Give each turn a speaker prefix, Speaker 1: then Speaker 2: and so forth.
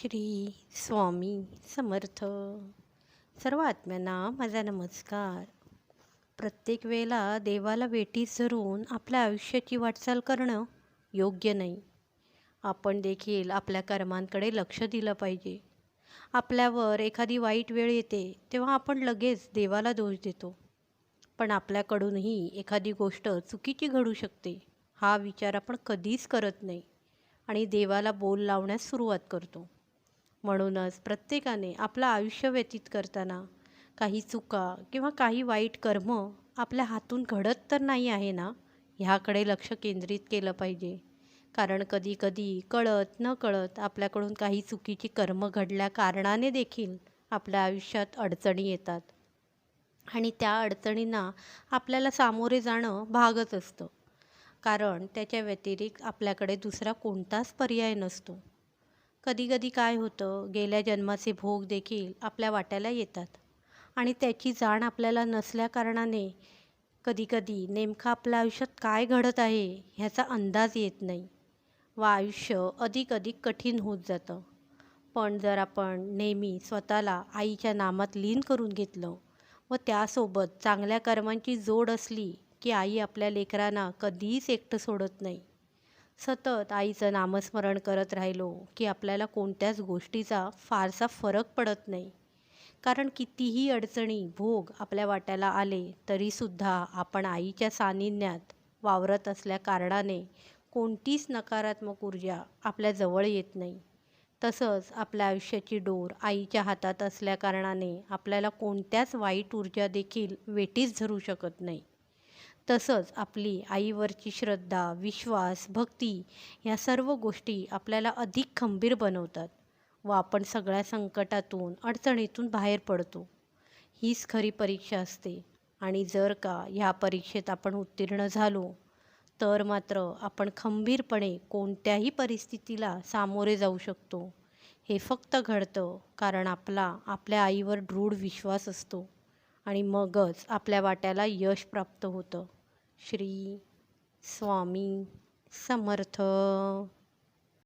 Speaker 1: श्री स्वामी समर्थ. सर्व आत्म्यांना माझा नमस्कार. प्रत्येक वेळेला देवाला वेठीस धरून आपल्या आयुष्याची वाटचाल करणं योग्य नाही. आपण देखील आपल्या कर्मांकडे लक्ष दिलं पाहिजे. आपल्यावर एखादी वाईट वेळ येते तेव्हा आपण लगेच देवाला दोष देतो, पण आपल्याकडूनही एखादी गोष्ट चुकीची घडू शकते हा विचार आपण कधीच करत नाही आणि देवाला बोल लावण्यास सुरुवात करतो. म्हणूनच प्रत्येकाने आपलं आयुष्य व्यतीत करताना काही चुका किंवा काही वाईट कर्म आपल्या हातून घडत तर नाही आहे ना, ह्याकडे लक्ष केंद्रित केलं पाहिजे. कारण कधीकधी कळत न कळत आपल्याकडून काही चुकीची कर्म घडल्या कारणाने देखील आपल्या आयुष्यात अडचणी येतात आणि त्या अडचणींना आपल्याला सामोरे जाणं भागच असतं. कारण त्याच्या व्यतिरिक्त आपल्याकडे दुसरा कोणताच पर्याय नसतो. कधीकधी काय होतं, गेल्या जन्माचे भोग देखील आपल्या वाट्याला येतात आणि त्याची जाण आपल्याला नसल्याकारणाने कधीकधी नेमकं आपल्या आयुष्यात काय घडत आहे ह्याचा अंदाज येत नाही व आयुष्य अधिक अधिक कठीण होत जातं. पण जर आपण नेहमी स्वतःला आईच्या नामात लीन करून घेतलं व त्यासोबत चांगल्या कर्मांची जोड असली की आई आपल्या लेकरांना कधीच एकटं सोडत नाही. सतत आईचं नामस्मरण करत राहिलो की आपल्याला कोणत्याच गोष्टीचा फारसा फरक पडत नाही. कारण कितीही अडचणी भोग आपल्या वाट्याला आले तरीसुद्धा आपण आईच्या सानिध्यात वावरत असल्या कारणाने कोणतीच नकारात्मक ऊर्जा आपल्या जवळ येत नाही. तसंच आपल्या आयुष्याची डोर आईच्या हातात असल्या कारणाने आपल्याला कोणत्याच वाईट ऊर्जा देखील वेठीस धरू शकत नाही. तसंच आपली आईवरची श्रद्धा, विश्वास, भक्ती या सर्व गोष्टी आपल्याला अधिक खंबीर बनवतात व आपण सगळ्या संकटातून, अडचणीतून बाहेर पडतो. हीच खरी परीक्षा असते आणि जर का ह्या परीक्षेत आपण उत्तीर्ण झालो, तर मात्र आपण खंबीरपणे कोणत्याही परिस्थितीला सामोरे जाऊ शकतो. हे फक्त घडतं कारण आपल्या आईवर दृढ विश्वास असतो आणि मगच आपल्या वाट्याला यश प्राप्त होतं. श्री स्वामी समर्थ.